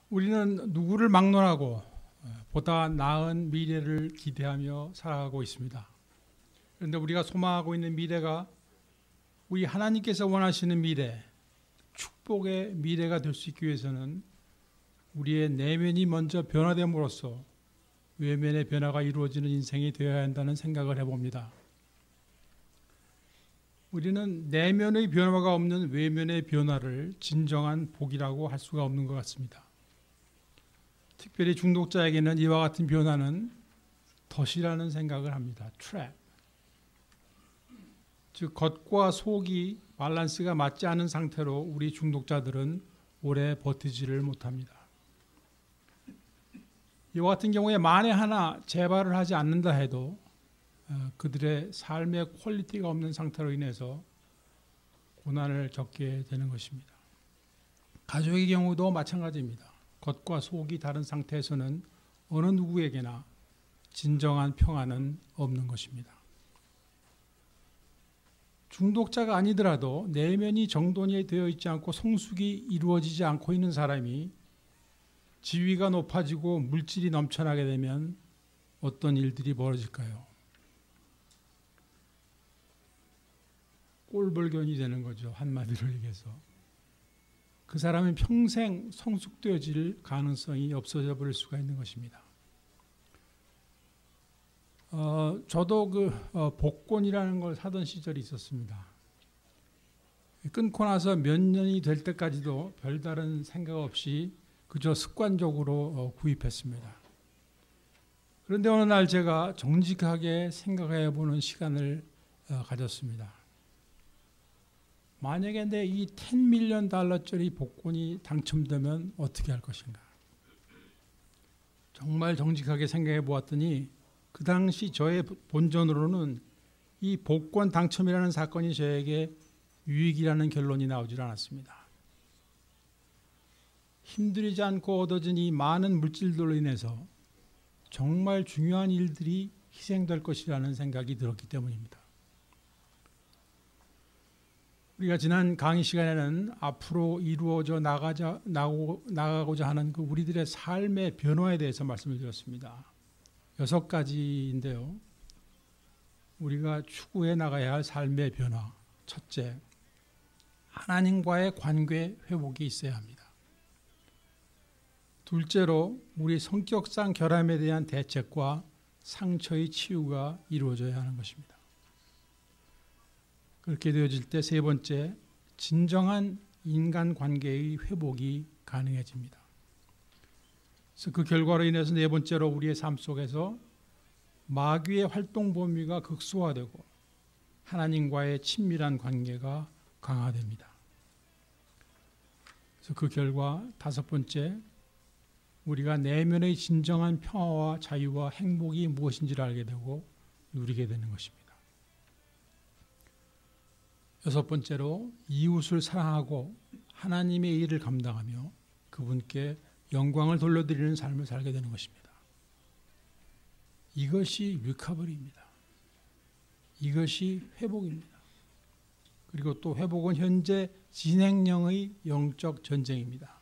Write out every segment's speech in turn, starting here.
우리는 누구를 막론하고 보다 나은 미래를 기대하며 살아가고 있습니다. 그런데 우리가 소망하고 있는 미래가 우리 하나님께서 원하시는 미래, 축복의 미래가 될 수 있기 위해서는 우리의 내면이 먼저 변화됨으로써 외면의 변화가 이루어지는 인생이 되어야 한다는 생각을 해봅니다. 우리는 내면의 변화가 없는 외면의 변화를 진정한 복이라고 할 수가 없는 것 같습니다. 특별히 중독자에게는 이와 같은 변화는 덫이라는 생각을 합니다. 트랩. 즉 겉과 속이 밸런스가 맞지 않은 상태로 우리 중독자들은 오래 버티지를 못합니다. 이와 같은 경우에 만에 하나 재발을 하지 않는다 해도 그들의 삶의 퀄리티가 없는 상태로 인해서 고난을 겪게 되는 것입니다. 가족의 경우도 마찬가지입니다. 겉과 속이 다른 상태에서는 어느 누구에게나 진정한 평안은 없는 것입니다. 중독자가 아니더라도 내면이 정돈이 되어 있지 않고 성숙이 이루어지지 않고 있는 사람이 지위가 높아지고 물질이 넘쳐나게 되면 어떤 일들이 벌어질까요? 꼴불견이 되는 거죠. 한마디로 얘기해서. 그 사람은 평생 성숙되어질 가능성이 없어져 버릴 수가 있는 것입니다. 저도 복권이라는 걸 사던 시절이 있었습니다. 끊고 나서 몇 년이 될 때까지도 별다른 생각 없이 그저 습관적으로 구입했습니다. 그런데 어느 날 제가 정직하게 생각해 보는 시간을 가졌습니다. 만약에 내 이 $10 밀리언짜리 복권이 당첨되면 어떻게 할 것인가? 정말 정직하게 생각해 보았더니 그 당시 저의 본전으로는 이 복권 당첨이라는 사건이 저에게 유익이라는 결론이 나오질 않았습니다. 힘들이지 않고 얻어진 이 많은 물질들로 인해서 정말 중요한 일들이 희생될 것이라는 생각이 들었기 때문입니다. 우리가 지난 강의 시간에는 앞으로 이루어져 나가고자 하는 그 우리들의 삶의 변화에 대해서 말씀을 드렸습니다. 6가지인데요. 우리가 추구해 나가야 할 삶의 변화. 첫째, 하나님과의 관계 회복이 있어야 합니다. 둘째로, 우리 성격상 결함에 대한 대책과 상처의 치유가 이루어져야 하는 것입니다. 그렇게 되어질 때 세 번째, 진정한 인간관계의 회복이 가능해집니다. 그래서 그 결과로 인해서 네 번째로 우리의 삶 속에서 마귀의 활동 범위가 극소화되고 하나님과의 친밀한 관계가 강화됩니다. 그래서 그 결과 다섯 번째, 우리가 내면의 진정한 평화와 자유와 행복이 무엇인지를 알게 되고 누리게 되는 것입니다. 여섯 번째로, 이웃을 사랑하고 하나님의 일을 감당하며 그분께 영광을 돌려드리는 삶을 살게 되는 것입니다. 이것이 리커버리입니다. 이것이 회복입니다. 그리고 또 회복은 현재 진행형의 영적 전쟁입니다.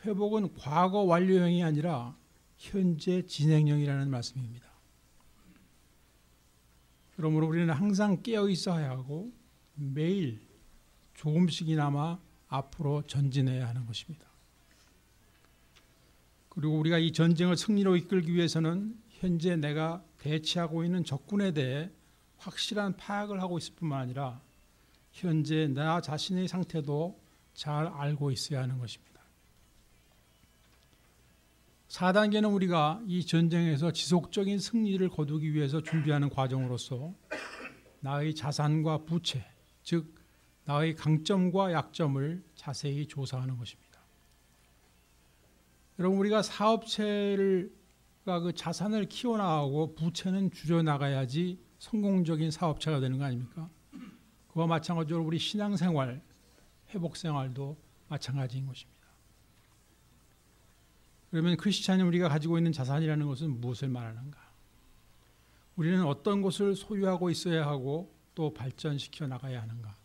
회복은 과거 완료형이 아니라 현재 진행형이라는 말씀입니다. 그러므로 우리는 항상 깨어 있어야 하고 매일 조금씩이나마 앞으로 전진해야 하는 것입니다. 그리고 우리가 이 전쟁을 승리로 이끌기 위해서는 현재 내가 대치하고 있는 적군에 대해 확실한 파악을 하고 있을 뿐만 아니라 현재 나 자신의 상태도 잘 알고 있어야 하는 것입니다. 4단계는 우리가 이 전쟁에서 지속적인 승리를 거두기 위해서 준비하는 과정으로서 나의 자산과 부채, 즉 나의 강점과 약점을 자세히 조사하는 것입니다. 여러분, 우리가 사업체가 그 자산을 키워나가고 부채는 줄여나가야지 성공적인 사업체가 되는 거 아닙니까? 그와 마찬가지로 우리 신앙생활, 회복생활도 마찬가지인 것입니다. 그러면 크리스찬인 우리가 가지고 있는 자산이라는 것은 무엇을 말하는가? 우리는 어떤 것을 소유하고 있어야 하고 또 발전시켜 나가야 하는가?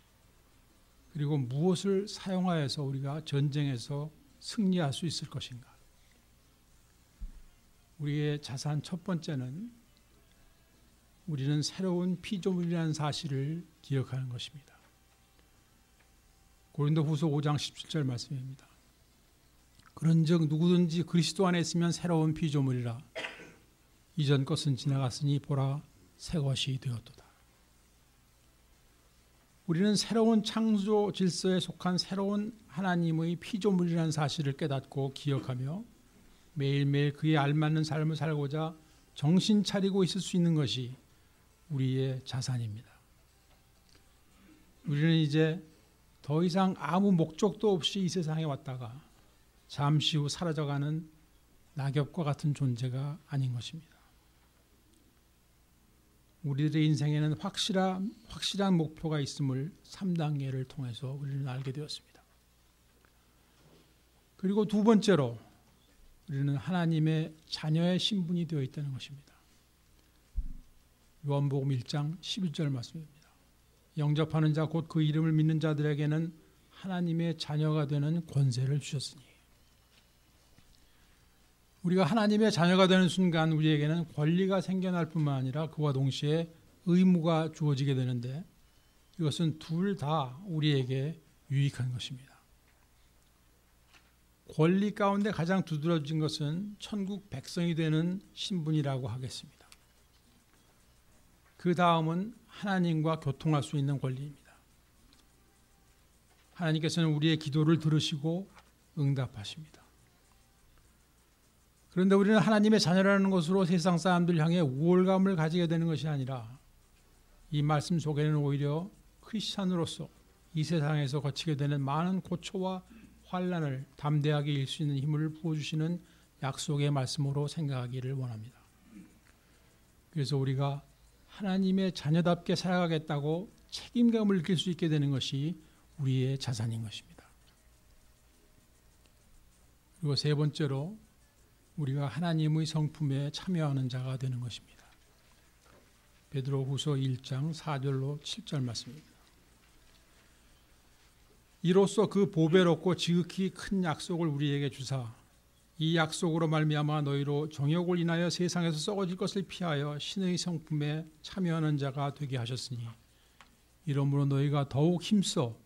그리고 무엇을 사용하여서 우리가 전쟁에서 승리할 수 있을 것인가? 우리의 자산 첫 번째는 우리는 새로운 피조물이라는 사실을 기억하는 것입니다. 고린도후서 5장 17절 말씀입니다. 그런즉 누구든지 그리스도 안에 있으면 새로운 피조물이라 이전 것은 지나갔으니 보라 새 것이 되었도다. 우리는 새로운 창조 질서에 속한 새로운 하나님의 피조물이라는 사실을 깨닫고 기억하며 매일매일 그에 알맞는 삶을 살고자 정신 차리고 있을 수 있는 것이 우리의 자산입니다. 우리는 이제 더 이상 아무 목적도 없이 이 세상에 왔다가 잠시 후 사라져가는 낙엽과 같은 존재가 아닌 것입니다. 우리들의 인생에는 확실한 목표가 있음을 3단계를 통해서 우리는 알게 되었습니다. 그리고 두 번째로 우리는 하나님의 자녀의 신분이 되어 있다는 것입니다. 요한복음 1장 11절 말씀입니다. 영접하는 자 곧 그 이름을 믿는 자들에게는 하나님의 자녀가 되는 권세를 주셨으니. 우리가 하나님의 자녀가 되는 순간 우리에게는 권리가 생겨날 뿐만 아니라 그와 동시에 의무가 주어지게 되는데 이것은 둘 다 우리에게 유익한 것입니다. 권리 가운데 가장 두드러진 것은 천국 백성이 되는 신분이라고 하겠습니다. 그 다음은 하나님과 교통할 수 있는 권리입니다. 하나님께서는 우리의 기도를 들으시고 응답하십니다. 그런데 우리는 하나님의 자녀라는 것으로 세상 사람들 향해 우월감을 가지게 되는 것이 아니라 이 말씀 속에는 오히려 크리스찬으로서 이 세상에서 거치게 되는 많은 고초와 환난을 담대하게 이길 수 있는 힘을 부어주시는 약속의 말씀으로 생각하기를 원합니다. 그래서 우리가 하나님의 자녀답게 살아가겠다고 책임감을 느낄 수 있게 되는 것이 우리의 자산인 것입니다. 그리고 세 번째로 우리가 하나님의 성품에 참여하는 자가 되는 것입니다. 베드로후서 1장 4절로 7절 말씀입니다. 이로써 그 보배롭고 지극히 큰 약속을 우리에게 주사 이 약속으로 말미암아 너희로 정욕을 인하여 세상에서 썩어질 것을 피하여 신의 성품에 참여하는 자가 되게 하셨으니 이러므로 너희가 더욱 힘써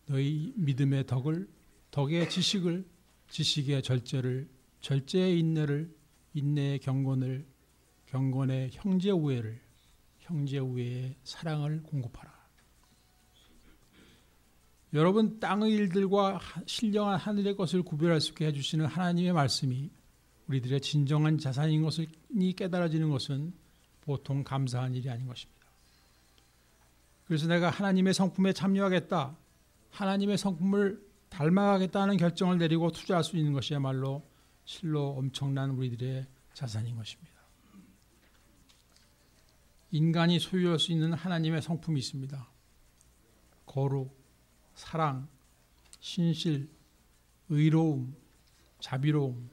너희 믿음의 덕의 지식을 지식의 절제를 절제의 인내를 인내의 경건을 경건의 형제 우애를 형제 우애의 사랑을 공급하라. 여러분 땅의 일들과 신령한 하늘의 것을 구별할 수 있게 해주시는 하나님의 말씀이 우리들의 진정한 자산인 것을 깨달아지는 것은 보통 감사한 일이 아닌 것입니다. 그래서 내가 하나님의 성품에 참여하겠다, 하나님의 성품을 닮아가겠다는 결정을 내리고 투자할 수 있는 것이야말로 실로 엄청난 우리들의 자산인 것입니다. 인간이 소유할 수 있는 하나님의 성품이 있습니다. 거룩, 사랑, 신실, 의로움, 자비로움.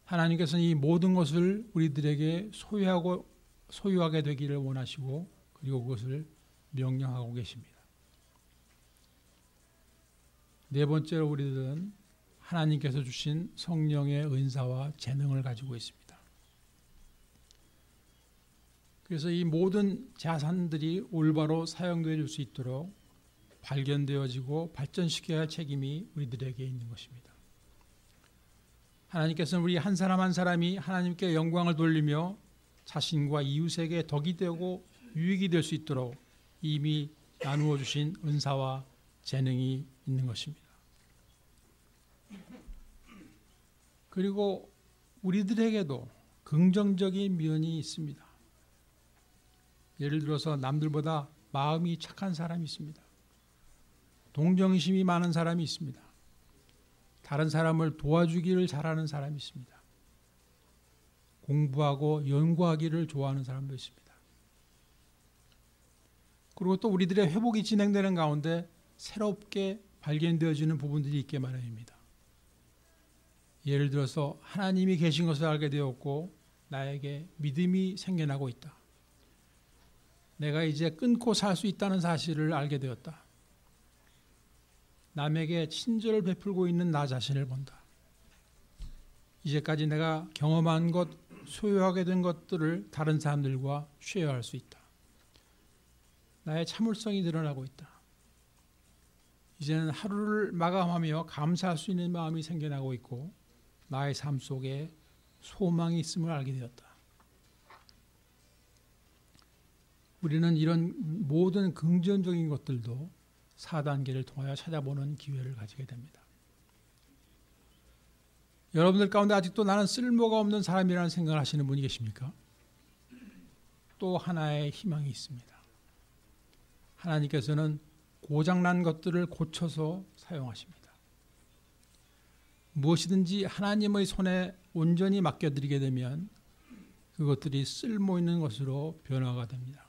하나님께서는 이 모든 것을 우리들에게 소유하게 되기를 원하시고 그리고 그것을 명령하고 계십니다. 네 번째로 우리들은 하나님께서 주신 성령의 은사와 재능을 가지고 있습니다. 그래서 이 모든 자산들이 올바로 사용되어 줄 수 있도록 발견되어지고 발전시켜야 할 책임이 우리들에게 있는 것입니다. 하나님께서는 우리 한 사람 한 사람이 하나님께 영광을 돌리며 자신과 이웃에게 덕이 되고 유익이 될 수 있도록 이미 나누어 주신 은사와 재능이 있는 것입니다. 그리고 우리들에게도 긍정적인 면이 있습니다. 예를 들어서 남들보다 마음이 착한 사람이 있습니다. 동정심이 많은 사람이 있습니다. 다른 사람을 도와주기를 잘하는 사람이 있습니다. 공부하고 연구하기를 좋아하는 사람도 있습니다. 그리고 또 우리들의 회복이 진행되는 가운데 새롭게 발견되어지는 부분들이 있게 마련입니다. 예를 들어서 하나님이 계신 것을 알게 되었고 나에게 믿음이 생겨나고 있다. 내가 이제 끊고 살 수 있다는 사실을 알게 되었다. 남에게 친절을 베풀고 있는 나 자신을 본다. 이제까지 내가 경험한 것, 소유하게 된 것들을 다른 사람들과 쉐어할 수 있다. 나의 참을성이 드러나고 있다. 이제는 하루를 마감하며 감사할 수 있는 마음이 생겨나고 있고 나의 삶 속에 소망이 있음을 알게 되었다. 우리는 이런 모든 긍정적인 것들도 4단계를 통하여 찾아보는 기회를 가지게 됩니다. 여러분들 가운데 아직도 나는 쓸모가 없는 사람이라는 생각을 하시는 분이 계십니까? 또 하나의 희망이 있습니다. 하나님께서는 고장난 것들을 고쳐서 사용하십니다. 무엇이든지 하나님의 손에 온전히 맡겨드리게 되면 그것들이 쓸모 있는 것으로 변화가 됩니다.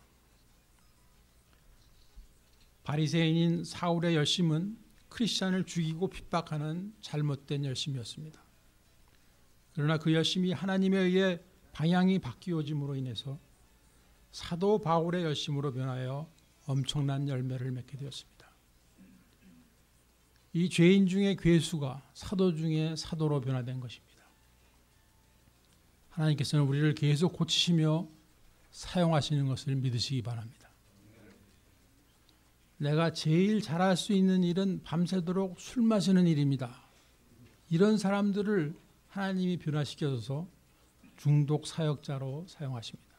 바리새인인 사울의 열심은 크리스찬을 죽이고 핍박하는 잘못된 열심이었습니다. 그러나 그 열심이 하나님에 의해 방향이 바뀌어짐으로 인해서 사도 바울의 열심으로 변하여 엄청난 열매를 맺게 되었습니다. 이 죄인 중에 괴수가 사도 중에 사도로 변화된 것입니다. 하나님께서는 우리를 계속 고치시며 사용하시는 것을 믿으시기 바랍니다. 내가 제일 잘할 수 있는 일은 밤새도록 술 마시는 일입니다. 이런 사람들을 하나님이 변화시켜서 중독 사역자로 사용하십니다.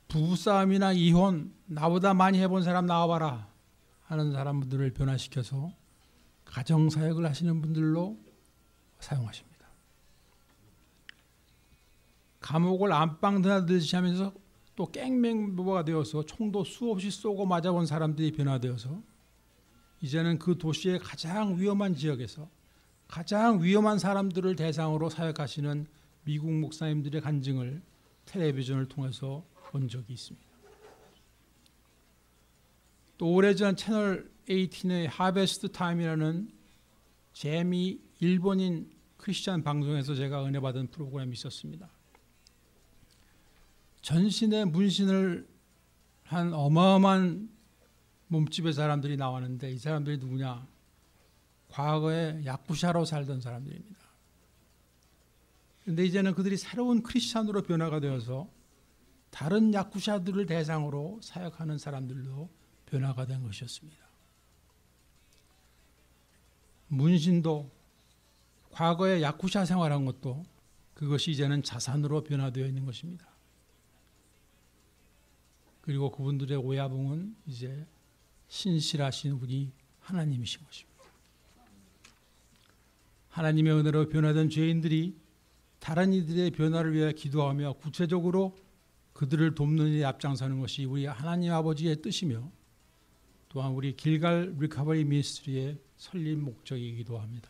부부싸움이나 이혼, 나보다 많이 해본 사람 나와봐라 하는 사람들을 변화시켜서 가정사역을 하시는 분들로 사용하십니다. 감옥을 안방 드나들듯이 하면서 또 깽맹부가 되어서 총도 수없이 쏘고 맞아본 사람들이 변화되어서 이제는 그 도시의 가장 위험한 지역에서 가장 위험한 사람들을 대상으로 사역하시는 미국 목사님들의 간증을 텔레비전을 통해서 본 적이 있습니다. 또 오래전 채널 18의 하베스트 타임이라는 재미 일본인 크리스찬 방송에서 제가 은혜받은 프로그램이 있었습니다. 전신에 문신을 한 어마어마한 몸집의 사람들이 나왔는데 이 사람들이 누구냐? 과거에 야쿠샤로 살던 사람들입니다. 그런데 이제는 그들이 새로운 크리스찬으로 변화가 되어서 다른 야쿠샤들을 대상으로 사역하는 사람들로 변화가 된 것이었습니다. 문신도 과거에 야쿠샤 생활한 것도 그것이 이제는 자산으로 변화되어 있는 것입니다. 그리고 그분들의 오야붕은 이제 신실하신 우리 하나님이신 것입니다. 하나님의 은혜로 변화된 죄인들이 다른 이들의 변화를 위해 기도하며 구체적으로 그들을 돕는 일에 앞장서는 것이 우리 하나님 아버지의 뜻이며 또한 우리 길갈 리커버리 미니스트리의 설립 목적이기도 합니다.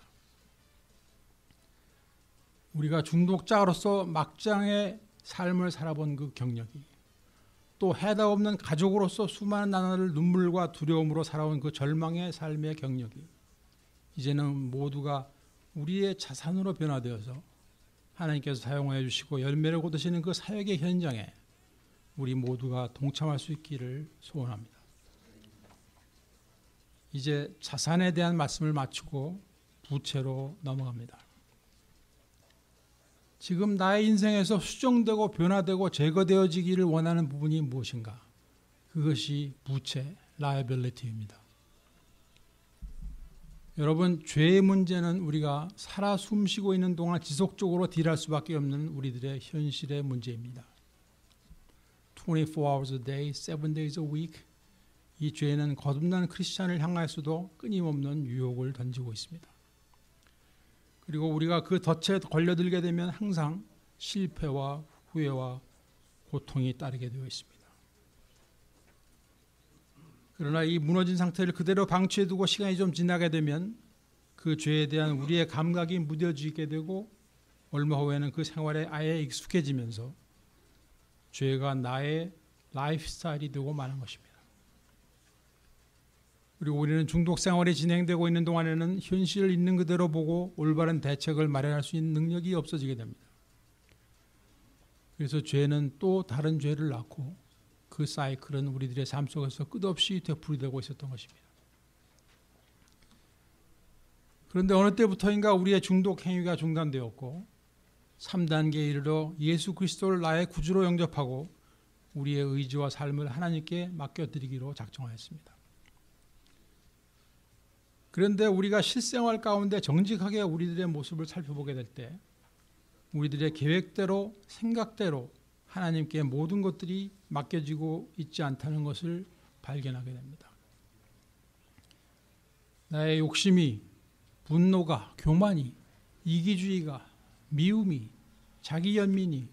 우리가 중독자로서 막장의 삶을 살아본 그 경력이 또 해답 없는 가족으로서 수많은 나날을 눈물과 두려움으로 살아온 그 절망의 삶의 경력이 이제는 모두가 우리의 자산으로 변화되어서 하나님께서 사용하여 주시고 열매를 거두시는 그 사역의 현장에 우리 모두가 동참할 수 있기를 소원합니다. 이제 자산에 대한 말씀을 마치고 부채로 넘어갑니다. 지금 나의 인생에서 수정되고 변화되고 제거되어지기를 원하는 부분이 무엇인가? 그것이 부채, liability입니다. 여러분, 죄의 문제는 우리가 살아 숨쉬고 있는 동안 지속적으로 딜할 수밖에 없는 우리들의 현실의 문제입니다. 24 hours a day, 7 days a week. 이 죄는 거듭난 크리스찬을 향하여서도 끊임없는 유혹을 던지고 있습니다. 그리고 우리가 그 덫에 걸려들게 되면 항상 실패와 후회와 고통이 따르게 되어 있습니다. 그러나 이 무너진 상태를 그대로 방치해 두고 시간이 좀 지나게 되면 그 죄에 대한 우리의 감각이 무뎌지게 되고 얼마 후에는 그 생활에 아예 익숙해지면서 죄가 나의 라이프 스타일이 되고 마는 것입니다. 그리고 우리는 중독 생활이 진행되고 있는 동안에는 현실을 있는 그대로 보고 올바른 대책을 마련할 수 있는 능력이 없어지게 됩니다. 그래서 죄는 또 다른 죄를 낳고 그 사이클은 우리들의 삶 속에서 끝없이 되풀이되고 있었던 것입니다. 그런데 어느 때부터인가 우리의 중독 행위가 중단되었고 3단계에 이르러 예수 그리스도를 나의 구주로 영접하고 우리의 의지와 삶을 하나님께 맡겨드리기로 작정하였습니다. 그런데 우리가 실생활 가운데 정직하게 우리들의 모습을 살펴보게 될 때 우리들의 계획대로 생각대로 하나님께 모든 것들이 맡겨지고 있지 않다는 것을 발견하게 됩니다. 나의 욕심이, 분노가, 교만이, 이기주의가, 미움이, 자기 연민이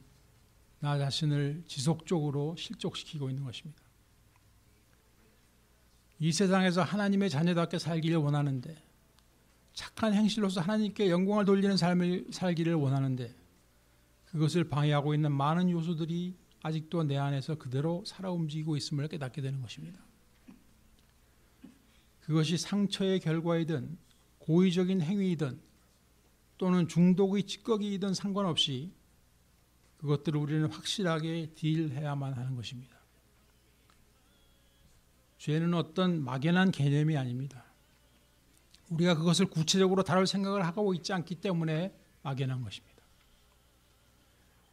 나 자신을 지속적으로 실족시키고 있는 것입니다. 이 세상에서 하나님의 자녀답게 살기를 원하는데 착한 행실로서 하나님께 영광을 돌리는 삶을 살기를 원하는데 그것을 방해하고 있는 많은 요소들이 아직도 내 안에서 그대로 살아 움직이고 있음을 깨닫게 되는 것입니다. 그것이 상처의 결과이든 고의적인 행위이든 또는 중독의 찌꺼기이든 상관없이 그것들을 우리는 확실하게 딜해야만 하는 것입니다. 죄는 어떤 막연한 개념이 아닙니다. 우리가 그것을 구체적으로 다룰 생각을 하고 있지 않기 때문에 막연한 것입니다.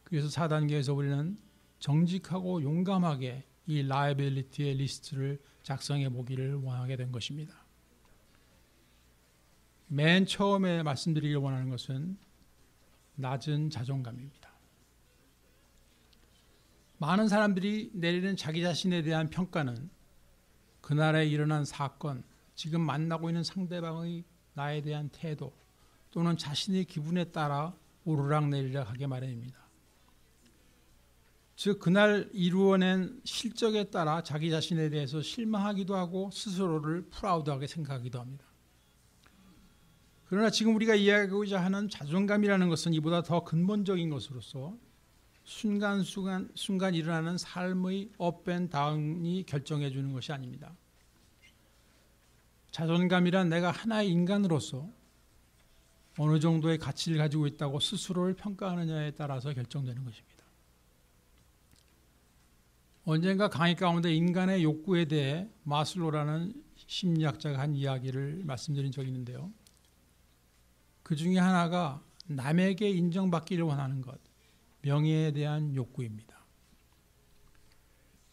그래서 4단계에서 우리는 정직하고 용감하게 이 라이빌리티의 리스트를 작성해 보기를 원하게 된 것입니다. 맨 처음에 말씀드리길 원하는 것은 낮은 자존감입니다. 많은 사람들이 내리는 자기 자신에 대한 평가는 그날에 일어난 사건, 지금 만나고 있는 상대방의 나에 대한 태도 또는 자신의 기분에 따라 오르락내리락 하게 마련입니다. 즉 그날 이루어낸 실적에 따라 자기 자신에 대해서 실망하기도 하고 스스로를 프라우드하게 생각하기도 합니다. 그러나 지금 우리가 이야기하고자 하는 자존감이라는 것은 이보다 더 근본적인 것으로서 순간 일어나는 삶의 업앤다운이 결정해 주는 것이 아닙니다. 자존감이란 내가 하나의 인간으로서 어느 정도의 가치를 가지고 있다고 스스로를 평가하느냐에 따라서 결정되는 것입니다. 언젠가 강의 가운데 인간의 욕구에 대해 마슬로라는 심리학자가 한 이야기를 말씀드린 적이 있는데요. 그 중에 하나가 남에게 인정받기를 원하는 것, 명예에 대한 욕구입니다.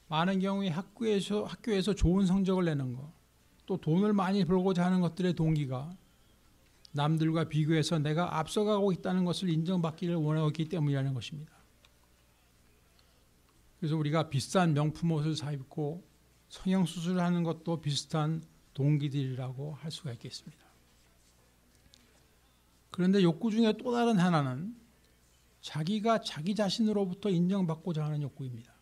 많은 경우에 학교에서 좋은 성적을 내는 것, 또 돈을 많이 벌고자 하는 것들의 동기가 남들과 비교해서 내가 앞서가고 있다는 것을 인정받기를 원하기 때문이라는 것입니다. 그래서 우리가 비싼 명품 옷을 사 입고 성형수술을 하는 것도 비슷한 동기들이라고 할 수가 있겠습니다. 그런데 욕구 중에 또 다른 하나는 자기가 자기 자신으로부터 인정받고자 하는 욕구입니다.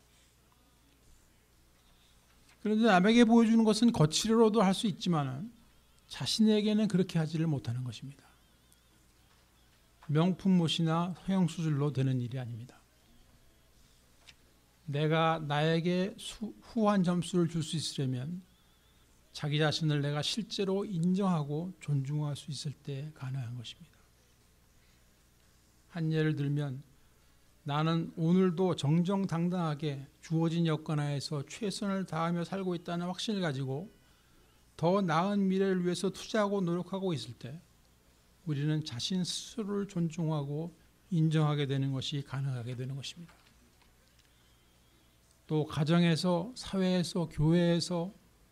그런데 남에게 보여주는 것은 거칠어도 할 수 있지만 자신에게는 그렇게 하지를 못하는 것입니다. 명품 옷이나 성형수술로 되는 일이 아닙니다. 내가 나에게 후한 점수를 줄 수 있으려면 자기 자신을 내가 실제로 인정하고 존중할 수 있을 때 가능한 것입니다. 한 예를 들면 나는 오늘도 정정당당하게 주어진 여건 하에서 최선을 다하며 살고 있다는 확신을 가지고 더 나은 미래를 위해서 투자하고 노력하고 있을 때 우리는 자신 스스로를 존중하고 인정하게 되는 것이 가능하게 되는 것입니다. 또 가정에서, 사회에서, 교회에서,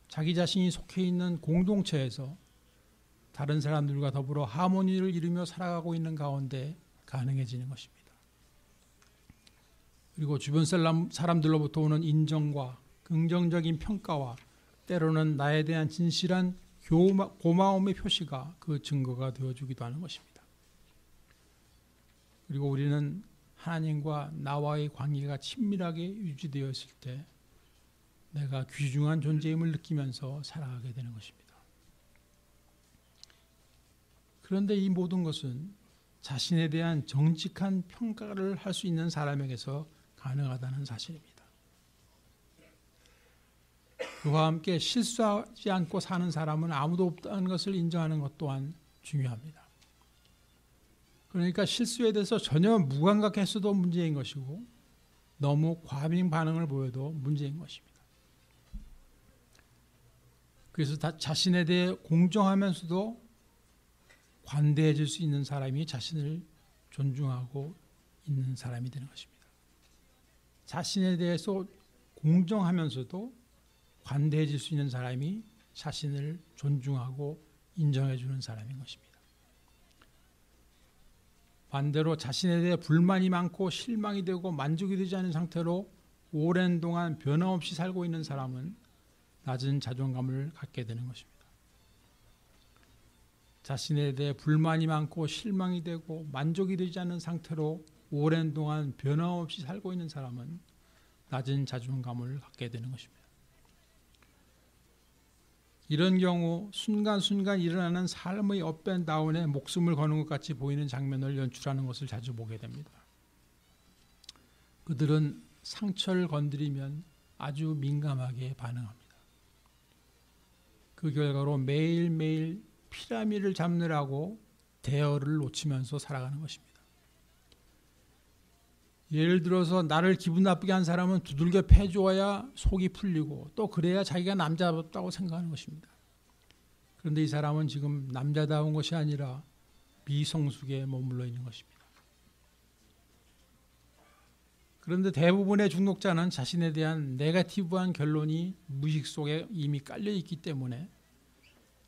자기 자신이 속해 있는 공동체에서 다른 사람들과 더불어 하모니를 이루며 살아가고 있는 가운데 가능해지는 것입니다. 그리고 주변 사람들로부터 오는 인정과 긍정적인 평가와 때로는 나에 대한 진실한 고마움의 표시가 그 증거가 되어주기도 하는 것입니다. 그리고 우리는 하나님과 나와의 관계가 친밀하게 유지되어 있을 때 내가 귀중한 존재임을 느끼면서 살아가게 되는 것입니다. 그런데 이 모든 것은 자신에 대한 정직한 평가를 할 수 있는 사람에게서 가능하다는 사실입니다. 그와 함께 실수하지 않고 사는 사람은 아무도 없다는 것을 인정하는 것 또한 중요합니다. 그러니까 실수에 대해서 전혀 무감각했어도 문제인 것이고 너무 과민 반응을 보여도 문제인 것입니다. 그래서 자신에 대해 공정하면서도 관대해 줄 수 있는 사람이 자신을 존중하고 있는 사람이 되는 것입니다. 자신에 대해서 공정하면서도 관대해질 수 있는 사람이 자신을 존중하고 인정해 주는 사람인 것입니다. 반대로 자신에 대해 불만이 많고 실망이 되고 만족이 되지 않은 상태로 오랜 동안 변함없이 살고 있는 사람은 낮은 자존감을 갖게 되는 것입니다. 자신에 대해 불만이 많고 실망이 되고 만족이 되지 않는 상태로 오랜 동안 변함없이 살고 있는 사람은 낮은 자존감을 갖게 되는 것입니다. 이런 경우 순간순간 일어나는 삶의 업앤다운에 목숨을 거는 것 같이 보이는 장면을 연출하는 것을 자주 보게 됩니다. 그들은 상처를 건드리면 아주 민감하게 반응합니다. 그 결과로 매일매일 피라미를 잡느라고 대열을 놓치면서 살아가는 것입니다. 예를 들어서 나를 기분 나쁘게 한 사람은 두들겨 패주어야 속이 풀리고 또 그래야 자기가 남자답다고 생각하는 것입니다. 그런데 이 사람은 지금 남자다운 것이 아니라 미성숙에 머물러 있는 것입니다. 그런데 대부분의 중독자는 자신에 대한 네거티브한 결론이 무의식 속에 이미 깔려 있기 때문에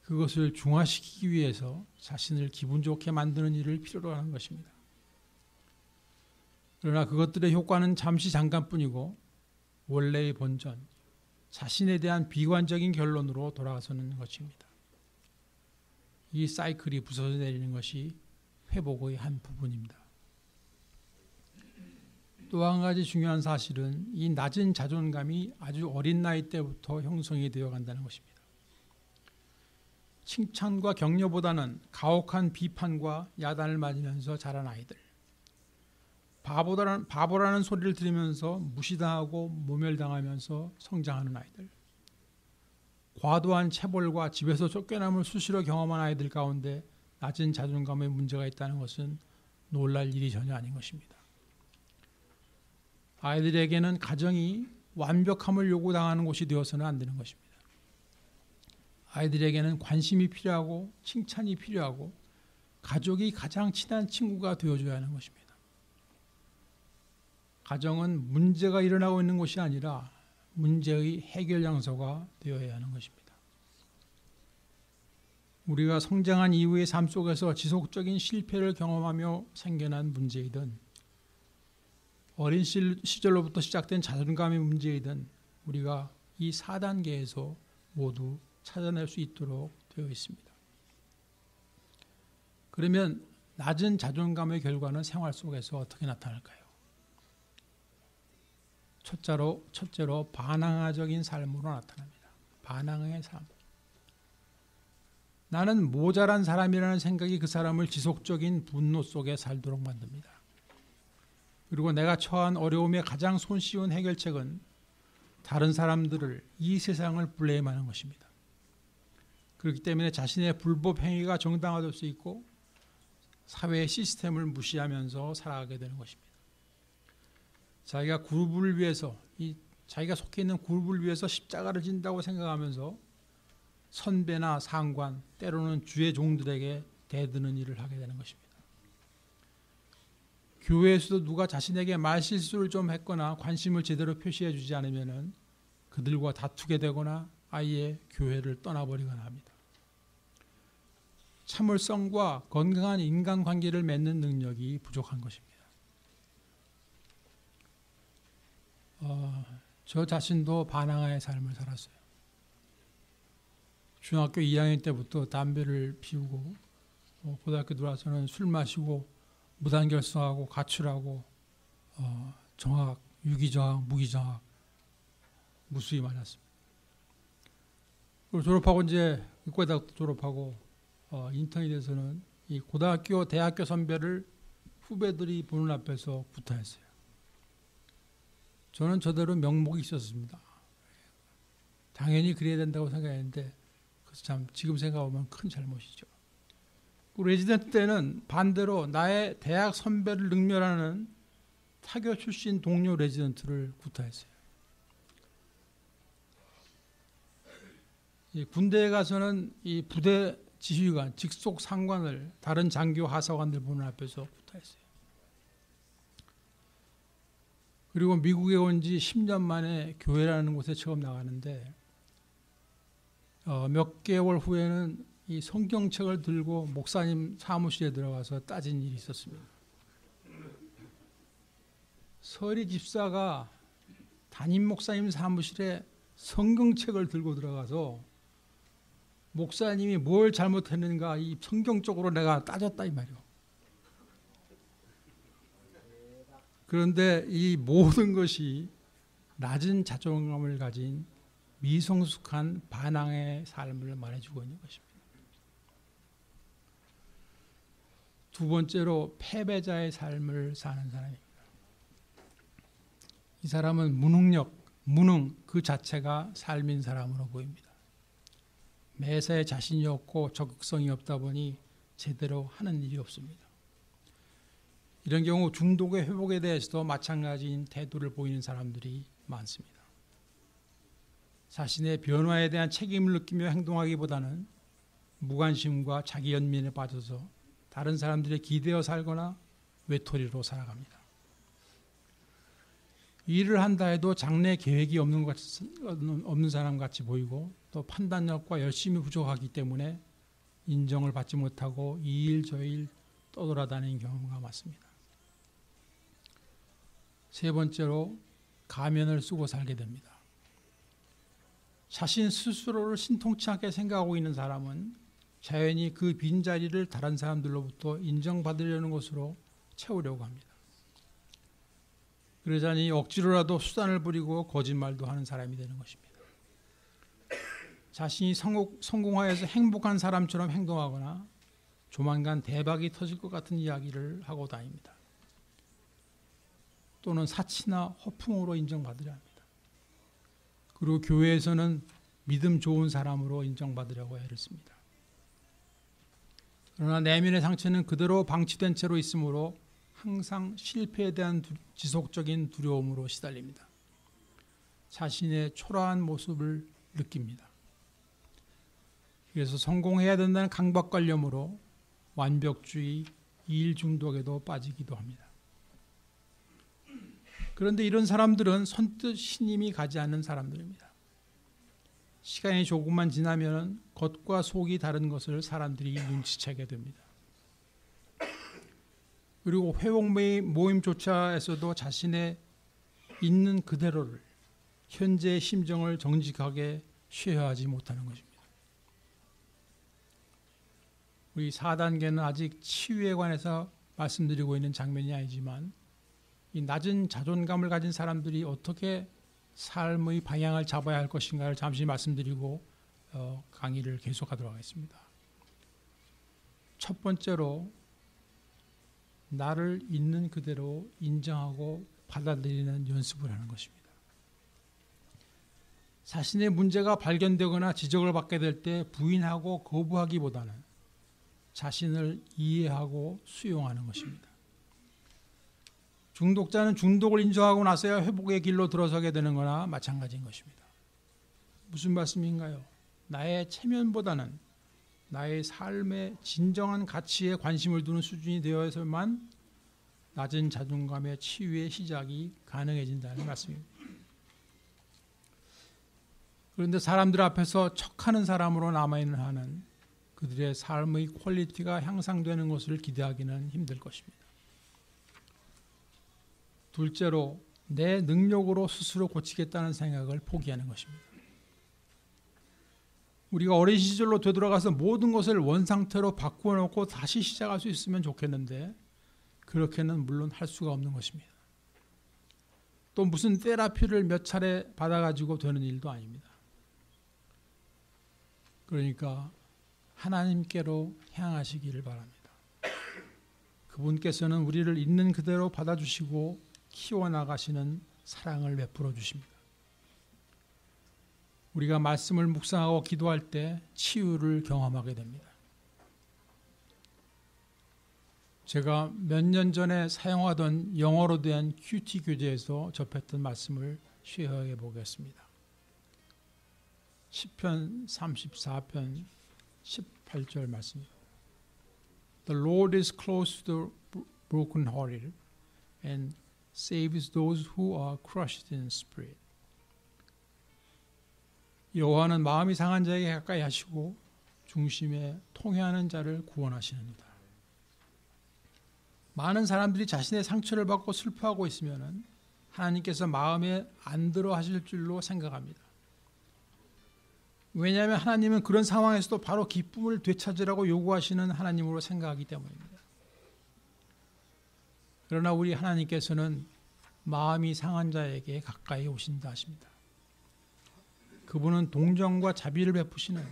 그것을 중화시키기 위해서 자신을 기분 좋게 만드는 일을 필요로 하는 것입니다. 그러나 그것들의 효과는 잠시 잠깐뿐이고 원래의 본전, 자신에 대한 비관적인 결론으로 돌아서는 것입니다. 이 사이클이 부서져 내리는 것이 회복의 한 부분입니다. 또 한 가지 중요한 사실은 이 낮은 자존감이 아주 어린 나이 때부터 형성이 되어 간다는 것입니다. 칭찬과 격려보다는 가혹한 비판과 야단을 맞으면서 자란 아이들, 바보라는 소리를 들으면서 무시당하고 모멸당하면서 성장하는 아이들, 과도한 체벌과 집에서 쫓겨남을 수시로 경험한 아이들 가운데 낮은 자존감에 문제가 있다는 것은 놀랄 일이 전혀 아닌 것입니다. 아이들에게는 가정이 완벽함을 요구당하는 곳이 되어서는 안 되는 것입니다. 아이들에게는 관심이 필요하고 칭찬이 필요하고 가족이 가장 친한 친구가 되어줘야 하는 것입니다. 가정은 문제가 일어나고 있는 곳이 아니라 문제의 해결 장소가 되어야 하는 것입니다. 우리가 성장한 이후의 삶 속에서 지속적인 실패를 경험하며 생겨난 문제이든 어린 시절로부터 시작된 자존감의 문제이든 우리가 이 4단계에서 모두 찾아낼 수 있도록 되어 있습니다. 그러면 낮은 자존감의 결과는 생활 속에서 어떻게 나타날까요? 첫째로 반항아적인 삶으로 나타납니다. 반항의 삶. 나는 모자란 사람이라는 생각이 그 사람을 지속적인 분노 속에 살도록 만듭니다. 그리고 내가 처한 어려움의 가장 손쉬운 해결책은 다른 사람들을, 이 세상을 블레임하는 것입니다. 그렇기 때문에 자신의 불법 행위가 정당화될 수 있고 사회의 시스템을 무시하면서 살아가게 되는 것입니다. 자기가 그룹을 위해서, 자기가 속해 있는 그룹을 위해서 십자가를 진다고 생각하면서 선배나 상관, 때로는 주의 종들에게 대드는 일을 하게 되는 것입니다. 교회에서도 누가 자신에게 말실수를 좀 했거나 관심을 제대로 표시해 주지 않으면 그들과 다투게 되거나 아예 교회를 떠나버리거나 합니다. 참을성과 건강한 인간관계를 맺는 능력이 부족한 것입니다. 저 자신도 반항아의 삶을 살았어요. 중학교 2학년 때부터 담배를 피우고 고등학교 들어와서는 술 마시고 무단결석하고 가출하고 정학, 유기정학, 무기정학 무수히 맞았습니다. 그리고 졸업하고 이제 의과대학도 졸업하고 인턴이 돼서는 이 고등학교, 대학교 선배를 후배들이 보는 앞에서 구타했어요. 저는 저대로 명목이 있었습니다. 당연히 그래야 된다고 생각했는데 그래서 참 지금 생각하면 큰 잘못이죠. 레지던트 때는 반대로 나의 대학 선배를 능멸하는 타교 출신 동료 레지던트를 구타했어요. 군대에 가서는 이 부대 지휘관, 직속 상관을 다른 장교 하사관들 보는 앞에서 구타했어요. 그리고 미국에 온 지 10년 만에 교회라는 곳에 처음 나가는데 몇 개월 후에는 이 성경책을 들고 목사님 사무실에 들어가서 따진 일이 있었습니다. 서리 집사가 담임 목사님 사무실에 성경책을 들고 들어가서 목사님이 뭘 잘못했는가 이 성경적으로 내가 따졌다 이 말이요. 그런데 이 모든 것이 낮은 자존감을 가진 미성숙한 반항의 삶을 말해주고 있는 것입니다. 두 번째로 패배자의 삶을 사는 사람입니다. 이 사람은 무능 그 자체가 삶인 사람으로 보입니다. 매사에 자신이 없고 적극성이 없다 보니 제대로 하는 일이 없습니다. 이런 경우 중독의 회복에 대해서도 마찬가지인 태도를 보이는 사람들이 많습니다. 자신의 변화에 대한 책임을 느끼며 행동하기보다는 무관심과 자기 연민에 빠져서 다른 사람들의 기대어 살거나 외톨이로 살아갑니다. 일을 한다 해도 장래 계획이 없는 사람 같이 보이고 또 판단력과 열심이 부족하기 때문에 인정을 받지 못하고 이 일 저 일 떠돌아다니는 경우가 많습니다. 세 번째로 가면을 쓰고 살게 됩니다. 자신 스스로를 신통치 않게 생각하고 있는 사람은 자연히 그 빈자리를 다른 사람들로부터 인정받으려는 것으로 채우려고 합니다. 그러자니 억지로라도 수단을 부리고 거짓말도 하는 사람이 되는 것입니다. 자신이 성공하여서 행복한 사람처럼 행동하거나 조만간 대박이 터질 것 같은 이야기를 하고 다닙니다. 또는 사치나 허풍으로 인정받으려 합니다. 그리고 교회에서는 믿음 좋은 사람으로 인정받으려고 애를 씁니다. 그러나 내면의 상처는 그대로 방치된 채로 있으므로 항상 실패에 대한 지속적인 두려움으로 시달립니다. 자신의 초라한 모습을 느낍니다. 그래서 성공해야 된다는 강박관념으로 완벽주의, 일 중독에도 빠지기도 합니다. 그런데 이런 사람들은 선뜻 신임이 가지 않는 사람들입니다. 시간이 조금만 지나면 겉과 속이 다른 것을 사람들이 눈치채게 됩니다. 그리고 회복 모임조차에서도 자신의 있는 그대로를 현재의 심정을 정직하게 쉐어하지 못하는 것입니다. 우리 4단계는 아직 치유에 관해서 말씀드리고 있는 장면이 아니지만 이 낮은 자존감을 가진 사람들이 어떻게 삶의 방향을 잡아야 할 것인가를 잠시 말씀드리고 강의를 계속하도록 하겠습니다. 첫 번째로 나를 있는 그대로 인정하고 받아들이는 연습을 하는 것입니다. 자신의 문제가 발견되거나 지적을 받게 될 때 부인하고 거부하기보다는 자신을 이해하고 수용하는 것입니다. 중독자는 중독을 인정하고 나서야 회복의 길로 들어서게 되는 거나 마찬가지인 것입니다. 무슨 말씀인가요? 나의 체면보다는 나의 삶의 진정한 가치에 관심을 두는 수준이 되어야만 낮은 자존감의 치유의 시작이 가능해진다는 말씀입니다. 그런데 사람들 앞에서 척하는 사람으로 남아있는 한은 그들의 삶의 퀄리티가 향상되는 것을 기대하기는 힘들 것입니다. 둘째로 내 능력으로 스스로 고치겠다는 생각을 포기하는 것입니다. 우리가 어린 시절로 되돌아가서 모든 것을 원상태로 바꾸어 놓고 다시 시작할 수 있으면 좋겠는데 그렇게는 물론 할 수가 없는 것입니다. 또 무슨 테라피를 몇 차례 받아가지고 되는 일도 아닙니다. 그러니까 하나님께로 향하시기를 바랍니다. 그분께서는 우리를 있는 그대로 받아주시고 키워나가시는 사랑을 베풀어 주십니다. 우리가 말씀을 묵상하고 기도할 때 치유를 경험하게 됩니다. 제가 몇 년 전에 사용하던 영어로 된 큐티 교재에서 접했던 말씀을 쉐어해 보겠습니다. 시편 34편 18절 말씀입니다. The Lord is close to the brokenhearted and saves those who are crushed in spirit. 여호와는 마음이 상한 자에게 가까이 하시고 중심에 통회하는 자를 구원하시느니라. 많은 사람들이 자신의 상처를 받고 슬퍼하고 있으면 하나님께서 마음에 안 들어 하실 줄로 생각합니다. 왜냐하면 하나님은 그런 상황에서도 바로 기쁨을 되찾으라고 요구하시는 하나님으로 생각하기 때문입니다. 그러나 우리 하나님께서는 마음이 상한 자에게 가까이 오신다 하십니다. 그분은 동정과 자비를 베푸시는,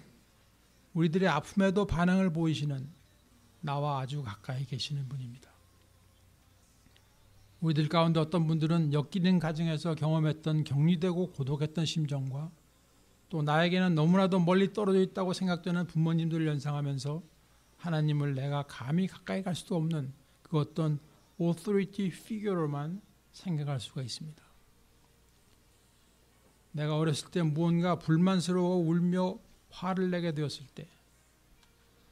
우리들의 아픔에도 반응을 보이시는 나와 아주 가까이 계시는 분입니다. 우리들 가운데 어떤 분들은 엮이는 가정에서 경험했던 격리되고 고독했던 심정과 또 나에게는 너무나도 멀리 떨어져 있다고 생각되는 부모님들을 연상하면서 하나님을 내가 감히 가까이 갈 수도 없는 그 어떤 authority figure로만 생각할 수가 있습니다. 내가 어렸을 때 무언가 불만스러워 울며 화를 내게 되었을 때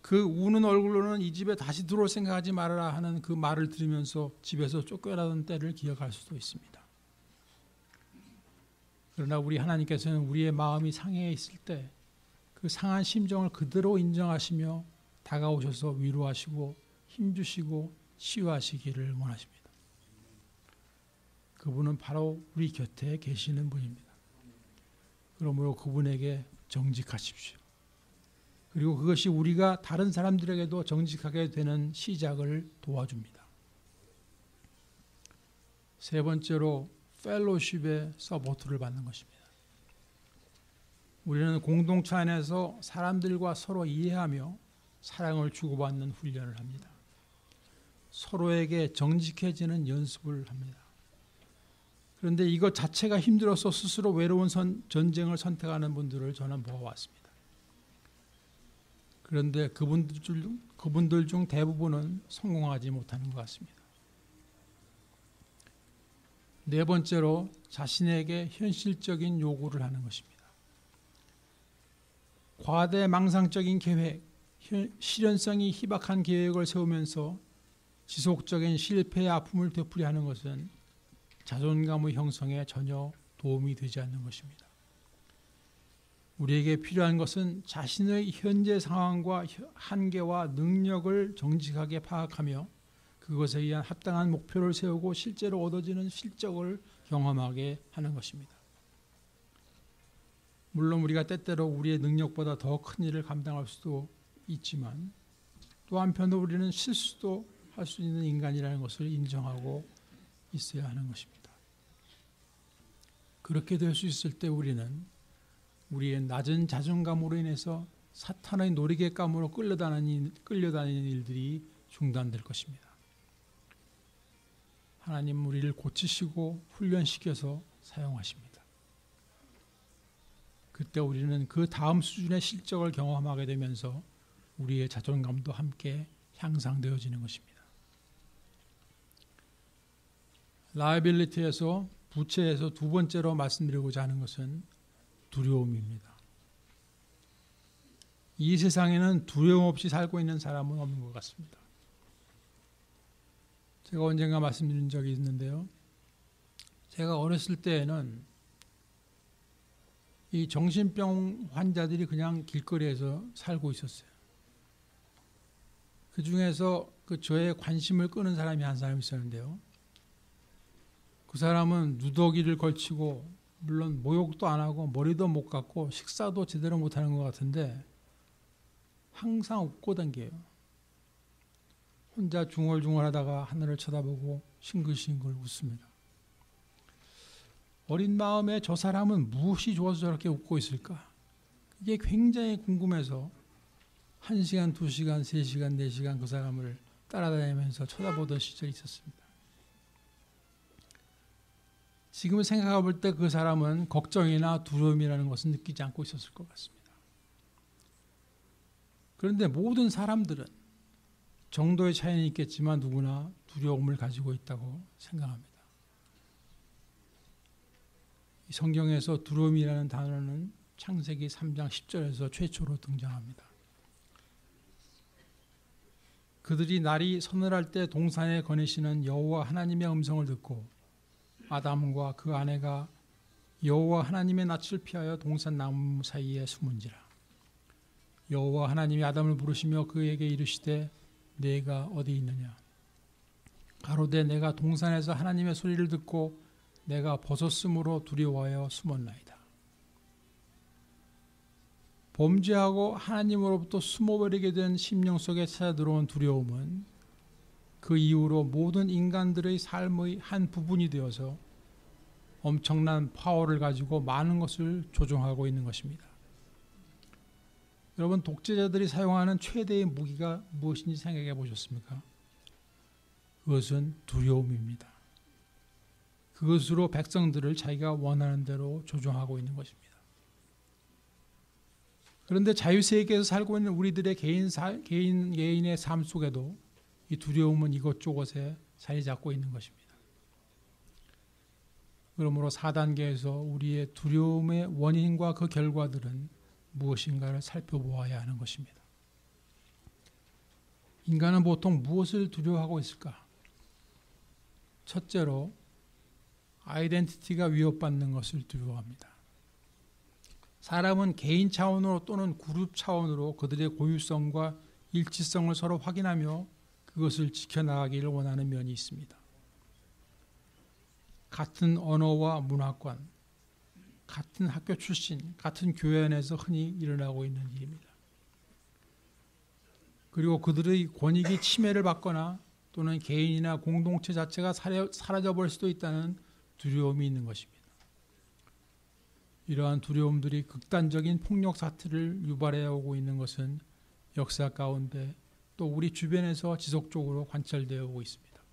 그 우는 얼굴로는 이 집에 다시 들어올 생각하지 말아라 하는 그 말을 들으면서 집에서 쫓겨나던 때를 기억할 수도 있습니다. 그러나 우리 하나님께서는 우리의 마음이 상해 있을 때 그 상한 심정을 그대로 인정하시며 다가오셔서 위로하시고 힘주시고 치유하시기를 원하십니다. 그분은 바로 우리 곁에 계시는 분입니다. 그러므로 그분에게 정직하십시오. 그리고 그것이 우리가 다른 사람들에게도 정직하게 되는 시작을 도와줍니다. 세 번째로 펠로십의 서포트를 받는 것입니다. 우리는 공동체 안에서 사람들과 서로 이해하며 사랑을 주고받는 훈련을 합니다. 서로에게 정직해지는 연습을 합니다. 그런데 이것 자체가 힘들어서 스스로 외로운 전쟁을 선택하는 분들을 저는 보아왔습니다. 그런데 그분들 중 대부분은 성공하지 못하는 것 같습니다. 네 번째로 자신에게 현실적인 요구를 하는 것입니다. 과대망상적인 계획, 실현성이 희박한 계획을 세우면서 지속적인 실패의 아픔을 되풀이 하는 것은 자존감의 형성에 전혀 도움이 되지 않는 것입니다. 우리에게 필요한 것은 자신의 현재 상황과 한계와 능력을 정직하게 파악하며 그것에 의한 합당한 목표를 세우고 실제로 얻어지는 실적을 경험하게 하는 것입니다. 물론 우리가 때때로 우리의 능력보다 더 큰 일을 감당할 수도 있지만 또 한편으로 우리는 실수도 할 수 있는 인간이라는 것을 인정하고 있어야 하는 것입니다. 그렇게 될 수 있을 때 우리는 우리의 낮은 자존감으로 인해서 사탄의 놀이개감으로 끌려다니는 일들이 중단될 것입니다. 하나님 우리를 고치시고 훈련시켜서 사용하십니다. 그때 우리는 그 다음 수준의 실적을 경험하게 되면서 우리의 자존감도 함께 향상되어지는 것입니다. 라이빌리티에서 부채에서 두 번째로 말씀드리고자 하는 것은 두려움입니다. 이 세상에는 두려움 없이 살고 있는 사람은 없는 것 같습니다. 제가 언젠가 말씀드린 적이 있는데요. 제가 어렸을 때에는 이 정신병 환자들이 그냥 길거리에서 살고 있었어요. 그 중에서 저의 관심을 끄는 사람이 한 사람 있었는데요. 그 사람은 누더기를 걸치고 물론 목욕도 안 하고 머리도 못 감고 식사도 제대로 못하는 것 같은데 항상 웃고 다녀요. 혼자 중얼중얼하다가 하늘을 쳐다보고 싱글싱글 웃습니다. 어린 마음에 저 사람은 무엇이 좋아서 저렇게 웃고 있을까? 이게 굉장히 궁금해서 1시간, 2시간, 3시간, 4시간 그 사람을 따라다니면서 쳐다보던 시절이 있었습니다. 지금 생각해 볼 때 그 사람은 걱정이나 두려움이라는 것은 느끼지 않고 있었을 것 같습니다. 그런데 모든 사람들은 정도의 차이는 있겠지만 누구나 두려움을 가지고 있다고 생각합니다. 성경에서 두려움이라는 단어는 창세기 3장 10절에서 최초로 등장합니다. 그들이 날이 서늘할 때 동산에 거니시는 여호와 하나님의 음성을 듣고 아담과 그 아내가 여호와 하나님의 낯을 피하여 동산 나무 사이에 숨은지라. 여호와 하나님이 아담을 부르시며 그에게 이르시되 네가 어디 있느냐. 가로되 내가 동산에서 하나님의 소리를 듣고 내가 벗었으므로 두려워하여 숨었나이다. 범죄하고 하나님으로부터 숨어버리게 된 심령 속에 찾아들어온 두려움은 그 이후로 모든 인간들의 삶의 한 부분이 되어서 엄청난 파워를 가지고 많은 것을 조종하고 있는 것입니다. 여러분, 독재자들이 사용하는 최대의 무기가 무엇인지 생각해 보셨습니까? 그것은 두려움입니다. 그것으로 백성들을 자기가 원하는 대로 조종하고 있는 것입니다. 그런데 자유세계에서 살고 있는 우리들의 개인의 삶 속에도 이 두려움은 이것저것에 자리 잡고 있는 것입니다. 그러므로 4단계에서 우리의 두려움의 원인과 그 결과들은 무엇인가를 살펴보아야 하는 것입니다. 인간은 보통 무엇을 두려워하고 있을까? 첫째로 아이덴티티가 위협받는 것을 두려워합니다. 사람은 개인 차원으로 또는 그룹 차원으로 그들의 고유성과 일치성을 서로 확인하며 그것을 지켜나가기를 원하는 면이 있습니다. 같은 언어와 문화권, 같은 학교 출신, 같은 교회 안에서 흔히 일어나고 있는 일입니다. 그리고 그들의 권익이 침해를 받거나 또는 개인이나 공동체 자체가 사라져버릴 수도 있다는 두려움이 있는 것입니다. 이러한 두려움들이 극단적인 폭력 사태를 유발해 오고 있는 것은 역사 가운데 또 우리 주변에서 지속적으로 관찰되어 오고 있습니다.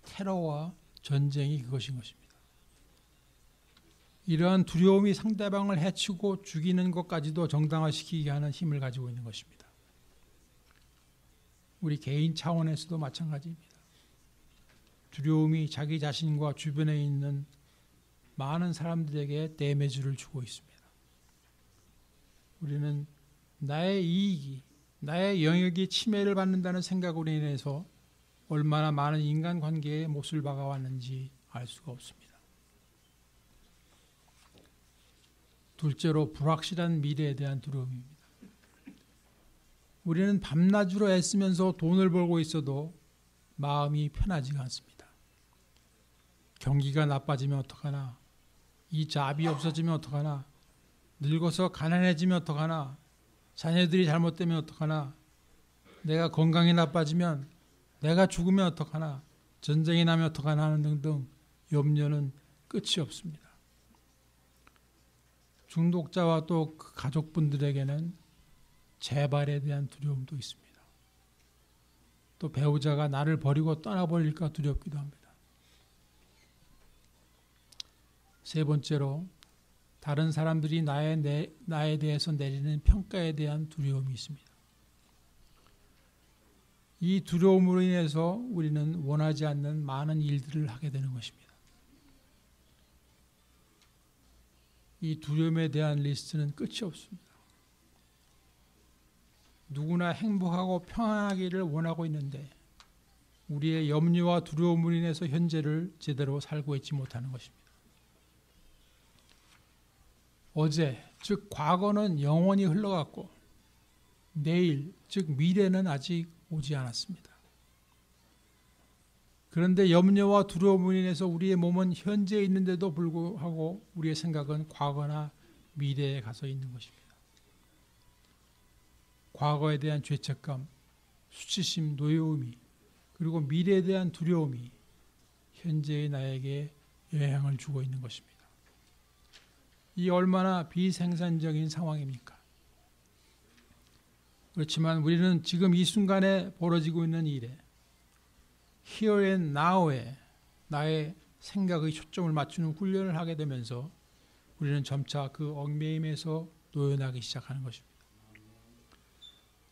테러와 전쟁이 그것인 것입니다. 이러한 두려움이 상대방을 해치고 죽이는 것까지도 정당화시키게 하는 힘을 가지고 있는 것입니다. 우리 개인 차원에서도 마찬가지입니다. 두려움이 자기 자신과 주변에 있는 많은 사람들에게 데미지를 주고 있습니다. 우리는 나의 이익이, 나의 영역이 침해를 받는다는 생각으로 인해서 얼마나 많은 인간관계에 못을 박아왔는지 알 수가 없습니다. 둘째로 불확실한 미래에 대한 두려움입니다. 우리는 밤낮으로 애쓰면서 돈을 벌고 있어도 마음이 편하지가 않습니다. 경기가 나빠지면 어떡하나, 이 잡이 없어지면 어떡하나, 늙어서 가난해지면 어떡하나, 자녀들이 잘못되면 어떡하나, 내가 건강이 나빠지면, 내가 죽으면 어떡하나, 전쟁이 나면 어떡하나 하는 등등 염려는 끝이 없습니다. 중독자와 또 그 가족분들에게는 재발에 대한 두려움도 있습니다. 또 배우자가 나를 버리고 떠나버릴까 두렵기도 합니다. 세 번째로 다른 사람들이 나에 대해서 내리는 평가에 대한 두려움이 있습니다. 이 두려움으로 인해서 우리는 원하지 않는 많은 일들을 하게 되는 것입니다. 이 두려움에 대한 리스트는 끝이 없습니다. 누구나 행복하고 평안하기를 원하고 있는데 우리의 염려와 두려움으로 인해서 현재를 제대로 살고 있지 못하는 것입니다. 어제, 즉 과거는 영원히 흘러갔고 내일, 즉 미래는 아직 오지 않았습니다. 그런데 염려와 두려움으로 인해서 우리의 몸은 현재에 있는데도 불구하고 우리의 생각은 과거나 미래에 가서 있는 것입니다. 과거에 대한 죄책감, 수치심, 노여움이 그리고 미래에 대한 두려움이 현재의 나에게 영향을 주고 있는 것입니다. 이 얼마나 비생산적인 상황입니까? 그렇지만 우리는 지금 이 순간에 벌어지고 있는 일에 Here and Now에 나의 생각의 초점을 맞추는 훈련을 하게 되면서 우리는 점차 그 얽매임에서 노연하기 시작하는 것입니다.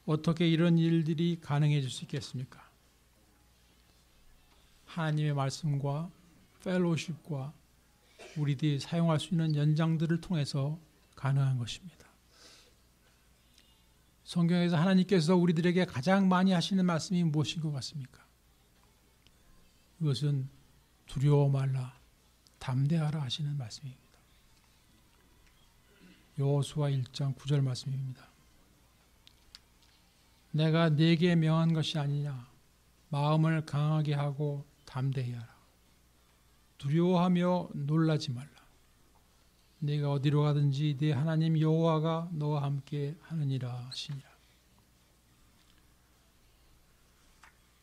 어떻게 이런 일들이 가능해질 수 있겠습니까? 하나님의 말씀과 펠로십과 우리들이 사용할 수 있는 연장들을 통해서 가능한 것입니다. 성경에서 하나님께서 우리들에게 가장 많이 하시는 말씀이 무엇인 것 같습니까? 그것은 두려워 말라, 담대하라 하시는 말씀입니다. 여호수아 1장 9절 말씀입니다. 내가 네게 명한 것이 아니냐, 마음을 강하게 하고 담대히 하라. 두려워하며 놀라지 말라. 네가 어디로 가든지 네 하나님 여호와가 너와 함께 하느니라 하시니라.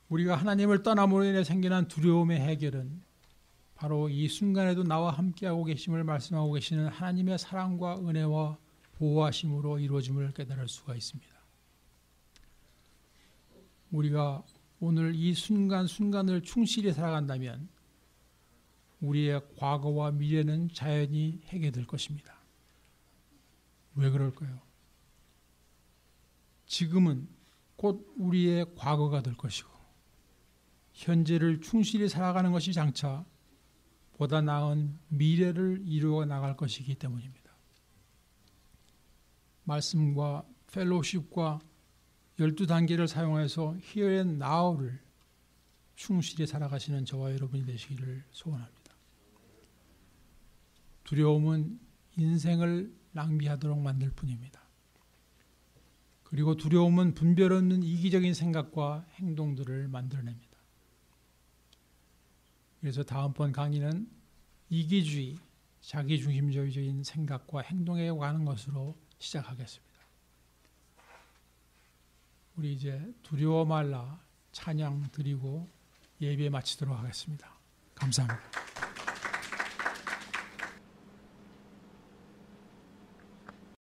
우리가 하나님을 떠남으로 인해 생겨난 두려움의 해결은 바로 이 순간에도 나와 함께하고 계심을 말씀하고 계시는 하나님의 사랑과 은혜와 보호하심으로 이루어짐을 깨달을 수가 있습니다. 우리가 오늘 이 순간순간을 충실히 살아간다면 우리의 과거와 미래는 자연히 해결될 것입니다. 왜 그럴까요? 지금은 곧 우리의 과거가 될 것이고 현재를 충실히 살아가는 것이 장차 보다 나은 미래를 이루어 나갈 것이기 때문입니다. 말씀과 펠로우십과 12단계를 사용해서 Here and Now를 충실히 살아가시는 저와 여러분이 되시기를 소원합니다. 두려움은 인생을 낭비하도록 만들 뿐입니다. 그리고 두려움은 분별 없는 이기적인 생각과 행동들을 만들어냅니다. 그래서 다음번 강의는 이기주의, 자기중심적인 생각과 행동에 관한 것으로 시작하겠습니다. 우리 이제 두려워 말라 찬양 드리고 예배 마치도록 하겠습니다. 감사합니다.